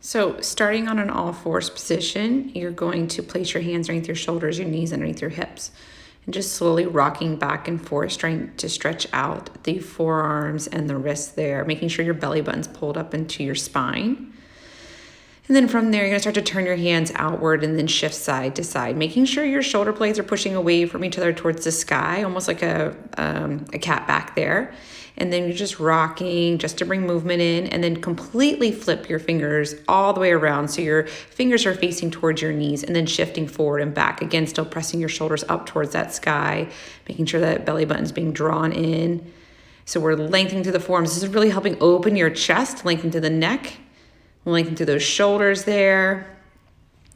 So starting on an all fours position, you're going to place your hands underneath your shoulders, your knees underneath your hips, and just slowly rocking back and forth, trying to stretch out the forearms and the wrists there, making sure your belly button's pulled up into your spine. And then from there, you're gonna start to turn your hands outward and then shift side to side, making sure your shoulder blades are pushing away from each other towards the sky, almost like a cat back there. And then you're just rocking just to bring movement in, and then completely flip your fingers all the way around. So your fingers are facing towards your knees and then shifting forward and back. Again, still pressing your shoulders up towards that sky, making sure that belly button's being drawn in. So we're lengthening through the forearms. This is really helping open your chest, lengthen through the neck, lengthen through those shoulders there.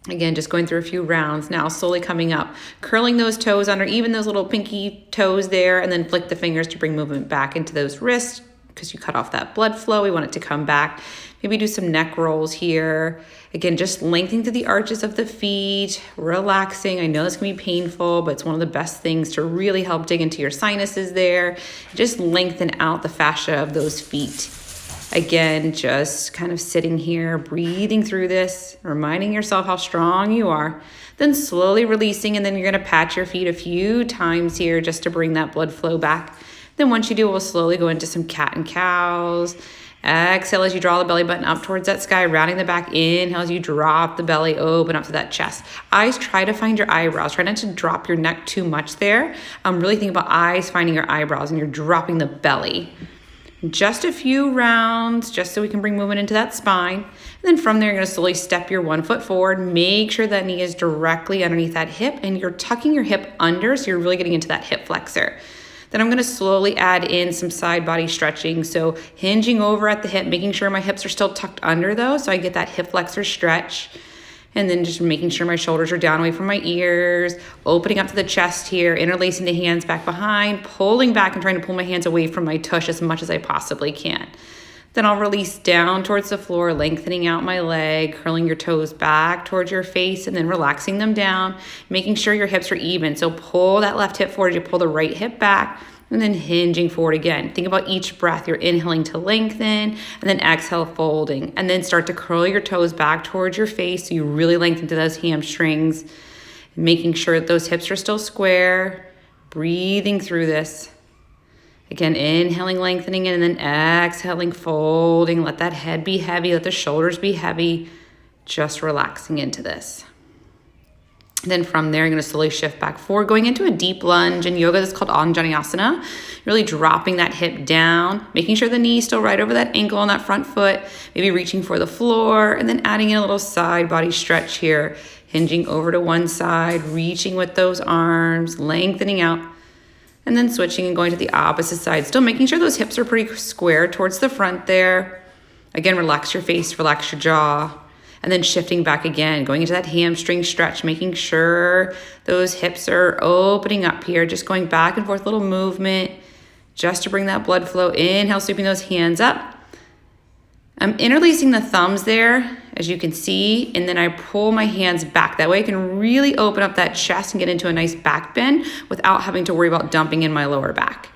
Again, just going through a few rounds. Now slowly coming up, curling those toes under, even those little pinky toes there, and then flick the fingers to bring movement back into those wrists because you cut off that blood flow. We want it to come back. Maybe do some neck rolls here. Again, just lengthening through the arches of the feet, relaxing. I know this can be painful, but it's one of the best things to really help dig into your sinuses there. Just lengthen out the fascia of those feet. Again, just kind of sitting here, breathing through this, reminding yourself how strong you are, then slowly releasing, and then you're gonna pat your feet a few times here just to bring that blood flow back. Then once you do, we'll slowly go into some cat and cows. Exhale as you draw the belly button up towards that sky, rounding the back. Inhale as you drop the belly, open up to that chest. Eyes, try to find your eyebrows. Try not to drop your neck too much there. Really think about eyes finding your eyebrows, and you're dropping the belly. Just a few rounds, just so we can bring movement into that spine. And then from there, you're gonna slowly step your 1 foot forward. Make sure that knee is directly underneath that hip, and you're tucking your hip under, so you're really getting into that hip flexor. Then I'm gonna slowly add in some side body stretching. So hinging over at the hip, making sure my hips are still tucked under though, so I get that hip flexor stretch. And then just making sure my shoulders are down away from my ears, opening up to the chest here, interlacing the hands back behind, pulling back and trying to pull my hands away from my tush as much as I possibly can. Then I'll release down towards the floor, lengthening out my leg, curling your toes back towards your face, and then relaxing them down, making sure your hips are even. So pull that left hip forward, you pull the right hip back, and then hinging forward again. Think about each breath. You're inhaling to lengthen, and then exhale, folding. And then start to curl your toes back towards your face so you really lengthen to those hamstrings, making sure that those hips are still square, breathing through this. Again, inhaling, lengthening, and then exhaling, folding. Let that head be heavy, let the shoulders be heavy, just relaxing into this. Then from there, you're gonna slowly shift back forward, going into a deep lunge. In yoga, that's called Anjaneyasana. Really dropping that hip down, making sure the knee is still right over that ankle on that front foot, maybe reaching for the floor, and then adding in a little side body stretch here, hinging over to one side, reaching with those arms, lengthening out, and then switching and going to the opposite side. Still making sure those hips are pretty square towards the front there. Again, relax your face, relax your jaw. And then shifting back again, going into that hamstring stretch, making sure those hips are opening up here, just going back and forth, little movement, just to bring that blood flow. Inhale, sweeping those hands up. I'm interlacing the thumbs there, as you can see, and then I pull my hands back. That way I can really open up that chest and get into a nice back bend without having to worry about dumping in my lower back.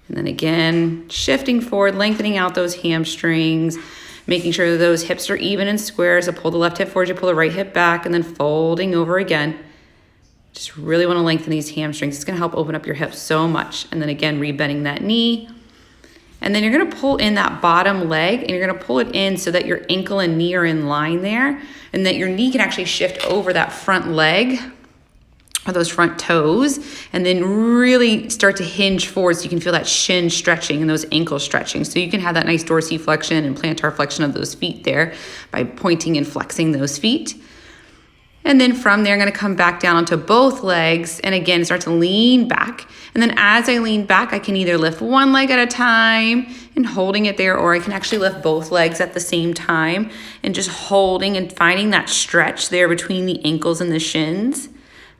And then again, shifting forward, lengthening out those hamstrings, making sure that those hips are even and square. So pull the left hip forward, you pull the right hip back, and then folding over again. Just really want to lengthen these hamstrings. It's going to help open up your hips so much. And then again, rebending that knee. And then you're going to pull in that bottom leg, and you're going to pull it in so that your ankle and knee are in line there, and that your knee can actually shift over that front leg or those front toes, and then really start to hinge forward so you can feel that shin stretching and those ankles stretching. So you can have that nice dorsiflexion and plantar flexion of those feet there by pointing and flexing those feet. And then from there, I'm gonna come back down onto both legs, and again, start to lean back. And then as I lean back, I can either lift one leg at a time and holding it there, or I can actually lift both legs at the same time and just holding and finding that stretch there between the ankles and the shins.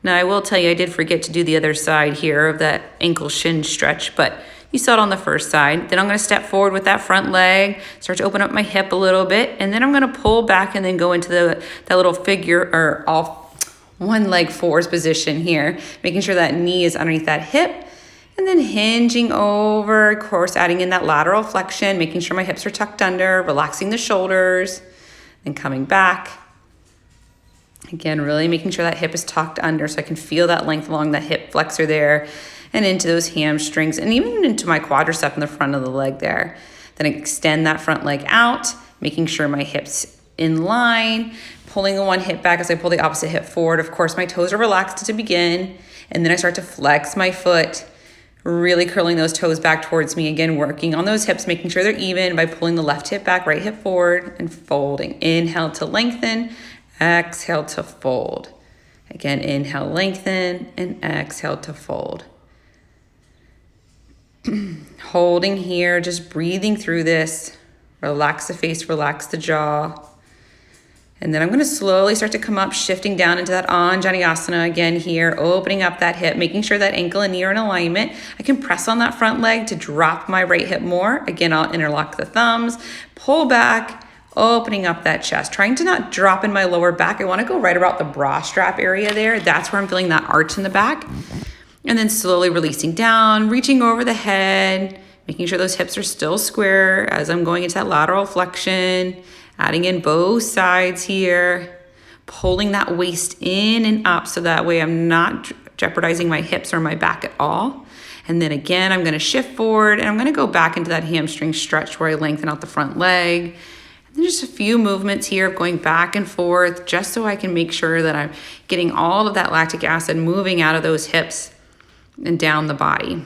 Now, I will tell you, I did forget to do the other side here of that ankle shin stretch, but you saw it on the first side. Then I'm gonna step forward with that front leg, start to open up my hip a little bit, and then I'm gonna pull back and then go into that little figure or all one leg fours position here, making sure that knee is underneath that hip, and then hinging over, of course, adding in that lateral flexion, making sure my hips are tucked under, relaxing the shoulders. then coming back. Again, really making sure that hip is tucked under so I can feel that length along the hip flexor there and into those hamstrings and even into my quadricep in the front of the leg there. Then I extend that front leg out, making sure my hip's in line, pulling the one hip back as I pull the opposite hip forward. Of course, my toes are relaxed to begin, and then I start to flex my foot, really curling those toes back towards me. Again, working on those hips, making sure they're even by pulling the left hip back, right hip forward, and folding. Inhale to lengthen, exhale to fold. Again, inhale, lengthen, and exhale to fold. Holding here, just breathing through this. Relax the face, relax the jaw. And then I'm going to slowly start to come up, shifting down into that Anjaneyasana again here, opening up that hip, making sure that ankle and knee are in alignment. I can press on that front leg to drop my right hip more. Again, I'll interlock the thumbs, pull back, opening up that chest, trying to not drop in my lower back. I want to go right about the bra strap area there. That's where I'm feeling that arch in the back. And then slowly releasing down, reaching over the head, making sure those hips are still square as I'm going into that lateral flexion, adding in both sides here, pulling that waist in and up so that way I'm not jeopardizing my hips or my back at all. And then again, I'm going to shift forward and I'm going to go back into that hamstring stretch where I lengthen out the front leg. And then just a few movements here of going back and forth just so I can make sure that I'm getting all of that lactic acid moving out of those hips and down the body.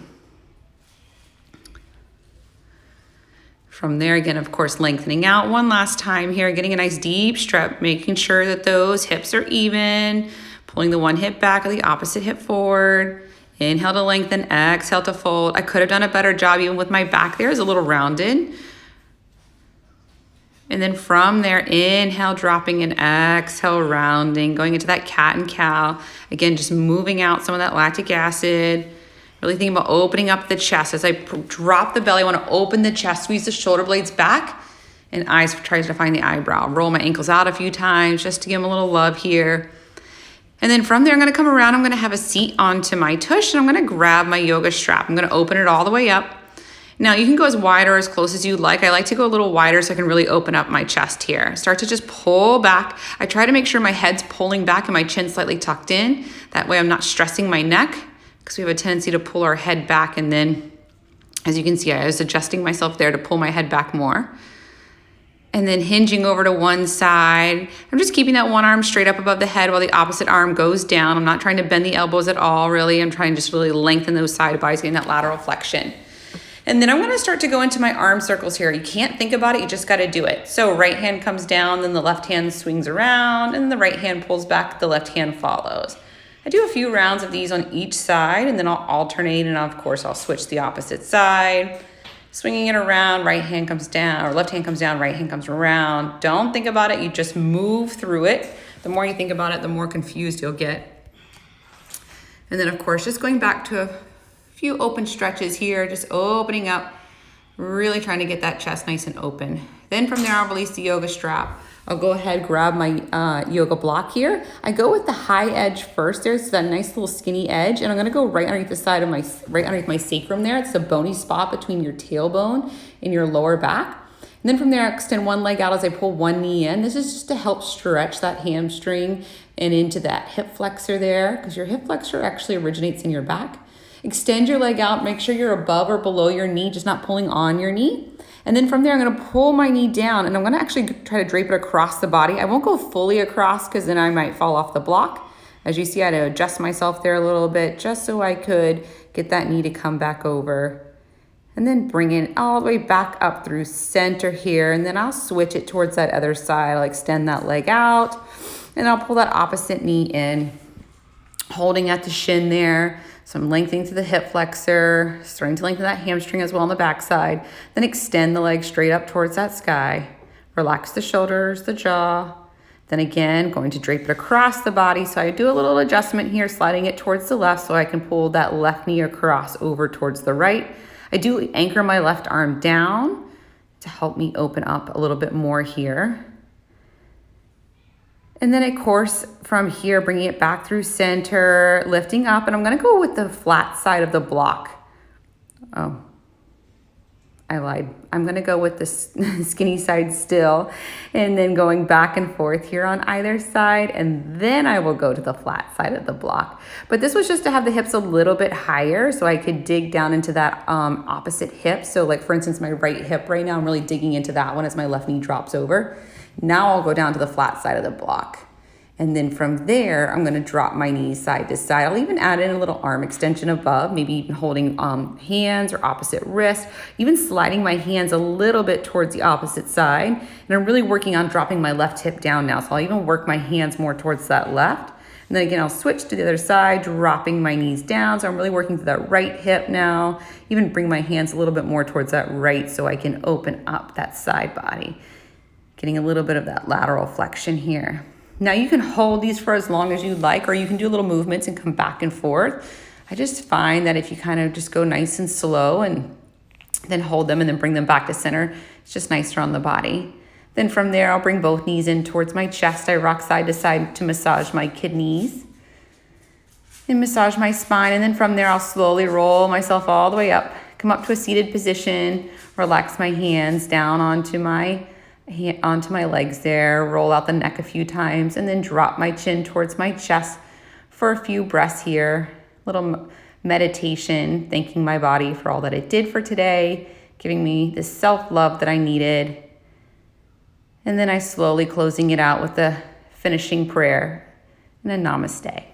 From there, again, of course, lengthening out one last time here, getting a nice deep stretch, making sure that those hips are even, pulling the one hip back or the opposite hip forward. Inhale to lengthen, exhale to fold. I could have done a better job even with my back there is a little rounded. And then from there, inhale, dropping and exhale, rounding, going into that cat and cow. Again, just moving out some of that lactic acid. Really thinking about opening up the chest. As I drop the belly, I want to open the chest, squeeze the shoulder blades back, and eyes try to find the eyebrow. Roll my ankles out a few times just to give them a little love here. And then from there, I'm going to come around. I'm going to have a seat onto my tush, and I'm going to grab my yoga strap. I'm going to open it all the way up. Now, you can go as wide or as close as you like. I like to go a little wider so I can really open up my chest here. Start to just pull back. I try to make sure my head's pulling back and my chin slightly tucked in. That way I'm not stressing my neck because we have a tendency to pull our head back. And then, as you can see, I was adjusting myself there to pull my head back more. And then hinging over to one side. I'm just keeping that one arm straight up above the head while the opposite arm goes down. I'm not trying to bend the elbows at all, really. I'm trying to just really lengthen those side bodies, getting that lateral flexion. And then I'm going to start to go into my arm circles here. You can't think about it, you just got to do it. So right hand comes down, then the left hand swings around, and the right hand pulls back, the left hand follows. I do a few rounds of these on each side, and then I'll alternate, and of course I'll switch the opposite side. Swinging it around, right hand comes down, or left hand comes down, right hand comes around. Don't think about it, you just move through it. The more you think about it, the more confused you'll get. And then of course, just going back to a few open stretches here, just opening up, really trying to get that chest nice and open. Then from there, I'll release the yoga strap. I'll go ahead, grab my yoga block here. I go with the high edge first. There's that nice little skinny edge, and I'm gonna go right underneath the side of right underneath my sacrum there. It's the bony spot between your tailbone and your lower back. And then from there, I extend one leg out as I pull one knee in. This is just to help stretch that hamstring and into that hip flexor there, because your hip flexor actually originates in your back. Extend your leg out, make sure you're above or below your knee, just not pulling on your knee. And then from there, I'm gonna pull my knee down, and I'm gonna actually try to drape it across the body. I won't go fully across because then I might fall off the block. As you see, I had to adjust myself there a little bit just so I could get that knee to come back over. And then bring it all the way back up through center here, and then I'll switch it towards that other side. I'll extend that leg out, and I'll pull that opposite knee in, holding at the shin there. So I'm lengthening to the hip flexor, starting to lengthen that hamstring as well on the backside. Then extend the leg straight up towards that sky. Relax the shoulders, the jaw. Then again, going to drape it across the body. So I do a little adjustment here, sliding it towards the left so I can pull that left knee across over towards the right. I do anchor my left arm down to help me open up a little bit more here. And then of course, from here, bringing it back through center, lifting up, and I'm gonna go with the flat side of the block. I lied. I'm going to go with the skinny side still, and then going back and forth here on either side, and then I will go to the flat side of the block. But this was just to have the hips a little bit higher so I could dig down into that opposite hip. So like for instance, my right hip right now, I'm really digging into that one as my left knee drops over. Now I'll go down to the flat side of the block. And then from there, I'm gonna drop my knees side to side. I'll even add in a little arm extension above, maybe even holding hands or opposite wrist, even sliding my hands a little bit towards the opposite side. And I'm really working on dropping my left hip down now. So I'll even work my hands more towards that left. And then again, I'll switch to the other side, dropping my knees down. So I'm really working through that right hip now. Even bring my hands a little bit more towards that right so I can open up that side body. Getting a little bit of that lateral flexion here. Now you can hold these for as long as you'd like, or you can do little movements and come back and forth. I just find that if you kind of just go nice and slow and then hold them and then bring them back to center, it's just nicer on the body. Then from there, I'll bring both knees in towards my chest. I rock side to side to massage my kidneys and massage my spine. And then from there, I'll slowly roll myself all the way up, come up to a seated position, relax my hands down onto my legs there, roll out the neck a few times, and then drop my chin towards my chest for a few breaths here. Little meditation, thanking my body for all that it did for today, giving me the self-love that I needed. And then I slowly closing it out with the finishing prayer and a namaste.